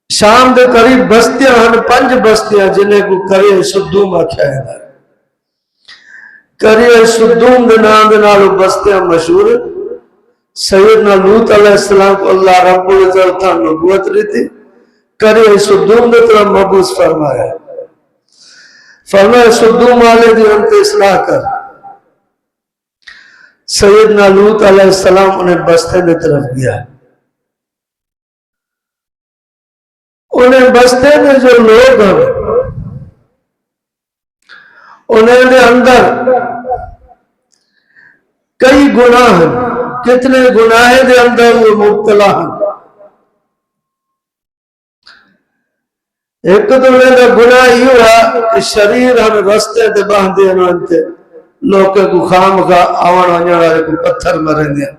شام دے قریب بستیاں ہن 5 بستیاں جنہیں کو قریہ صدوم آکھیا ہے. قریہ صدوم دے نام دے نال بستیاں مشہور. سیدنا لوط علیہ السلام کو اللہ رب العزت تھا نبوت دی تھی. قریہ صدوم دے طرف مبعوث فرمایا. فرمایا صدوم والے دی انت اصلاح کر. سیدنا لوط علیہ السلام انہیں بستے دے طرف گیا. انہیں بستے میں جو لوگ ہیں انہیں دے اندر کئی گناہ ہیں. کتنے گناہ دے اندر وہ مبتلا ہیں. ایک تو انہیں دے گناہ یہ ہوا کہ شریر ہم رستے دے باندھے انتے لوگ کو خام خواہ آوان آنے والے کو پتھر مریں دیا.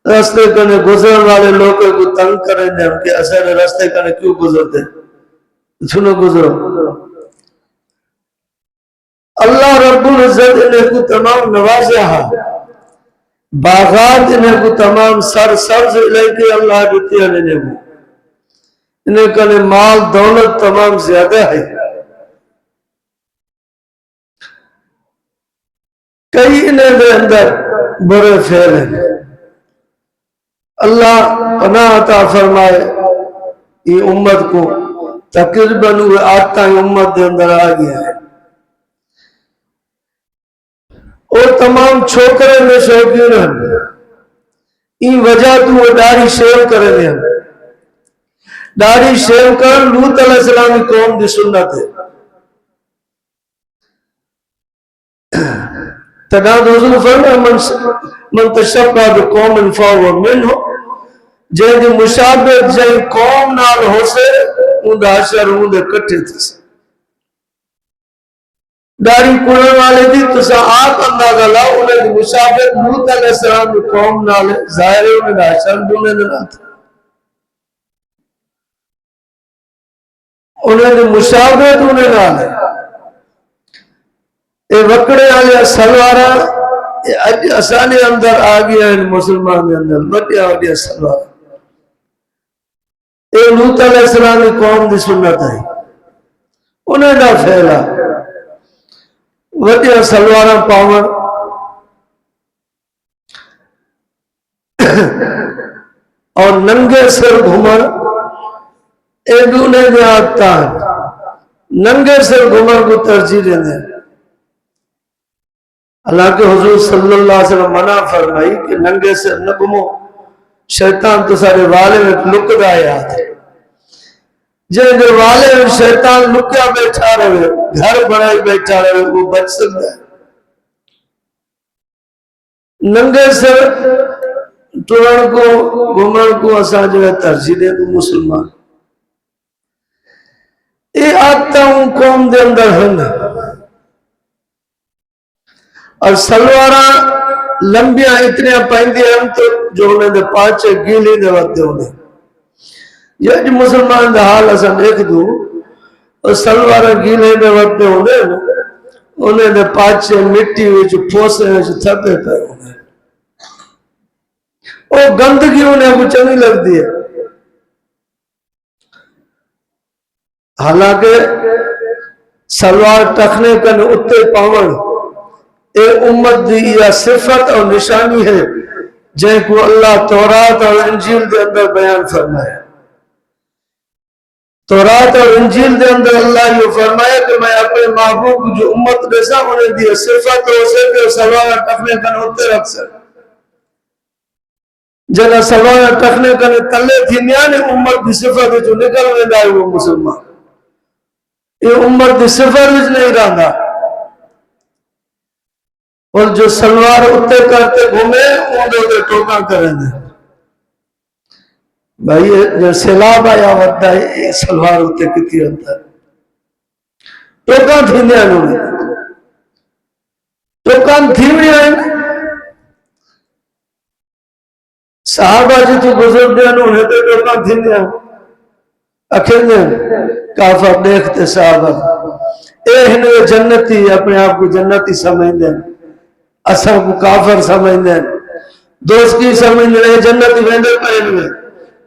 رستے کنے گزر والے لوگوں کو تنگ کریں دیں کہ اثر رستے کنے کیوں گزرتے سنو گزرو. اللہ رب العزت انہیں کو تمام نوازہ باغات انہیں کو تمام سر سبز لے کے اللہ دیتی انہیں کو انہیں کنے مال دولت تمام زیادہ ہے. کئی انہیں دے اندر برے فعل ہیں. اللہ پناہ عطا فرمائے یہ امت کو تقریباً آتا ہی امت دے اندر آ گیا ہے. اور تمام چھوکرے میں شوقین ہیں. این وجہ تو وہ داڑھی شیو کرے ہیں. داڑھی شیو کر لوط علیہ السلام کی قوم دی سنت ہے. تناد حضور فرمائے من تشبہ بقوم فہو منہ. جن دی مشابہت جن قوم نال ہو سے ان دا حشر ان دے کٹھے تھے. داڑھی کڑن والے دی تسا آپ اندازہ لاؤ انہیں دی مشابہت لوط علیہ السلام دی قوم نال ظاہر ہے انہیں دا حشر دونے دے تھا. انہیں دی مشابہت انہیں نال ہے. اے وکڑے والے سلوارا اج اسانے اندر آ گیا ہے مسلمان دے اندر وڈیا وڈیا سلوارا. اے لوط علیہ السلام کی قوم دی سنت ہے. انہیں دا پھیلا وڈیا سلوارا پاون اور ننگے سر گھومن. اے بھی انہیں دے آتا ہے. ننگے سر گھومن کو ترجیح دیں دیں. حالانکہ حضور صلی اللہ علیہ وسلم منع فرمائی کہ ننگے سے نہ گھومو. شیطان تو سارے والے میں لک دایا ہے. جن جو والے میں شیطان لکیا بیٹھا رہے گھر بڑھائی بیٹھا رہے وہ بچ سکتا ہے. ننگے سے ٹرن کو گھومن کو اسا جو ہے ترجیح دے دو مسلمان. یہ آتا ہوں قوم دے اندر ہے. اور سلوارا لمبیاں اتنیاں پہندی ہیں تو جو انہیں دے پانچے گیلی دے وقت دے انہیں یہ جو مسلمان دے حال اسا دیکھ دو اور سلوارا گیلے دے وقت دے انہیں دے پانچے مٹی ہوئی جو پھوسے ہیں جو تھپے پہ انہیں اور گندگی انہیں کچھ نہیں لگ دی ہے. حالانکہ سلوار ٹکنے کا اتے پاون اے امت دی یا صفت اور نشانی ہے جن کو اللہ تورات اور انجیل دے اندر بیان فرمایا. تورات اور انجیل دے اندر اللہ یہ فرمایا کہ میں اپنے محبوب جو امت دیسا انہیں دی صفت ہو سے کہ سلوار ٹکنے کا اتے رکھ سکے. جنہ سلوار ٹکنے کا تلے تھی نیانے امت دی صفت جو نکلنے دائے وہ مسلمان. یہ امت دی صفت نہیں رہا. اور جو سلوار اتے کرتے گھومے انہوں نے ٹوکا کریں دے. بھائی جو سیلاب آیا ہوتا ہے یہ سلوار اتے کتی ہوتا ہے. ٹوکا تھی نہیں انہوں نے ٹوکا تھی نہیں آئے. صحابہ جی تو گزر دیا انہوں نے تو ٹوکا تھی نہیں آئے. اکھینے کافر دیکھتے صحابہ اے ہنے جنتی اپنے آپ کو جنتی سمجھ دیں. اصل کو کافر سمجھنے دوست کی سمجھنے جنتی ویندر پہن میں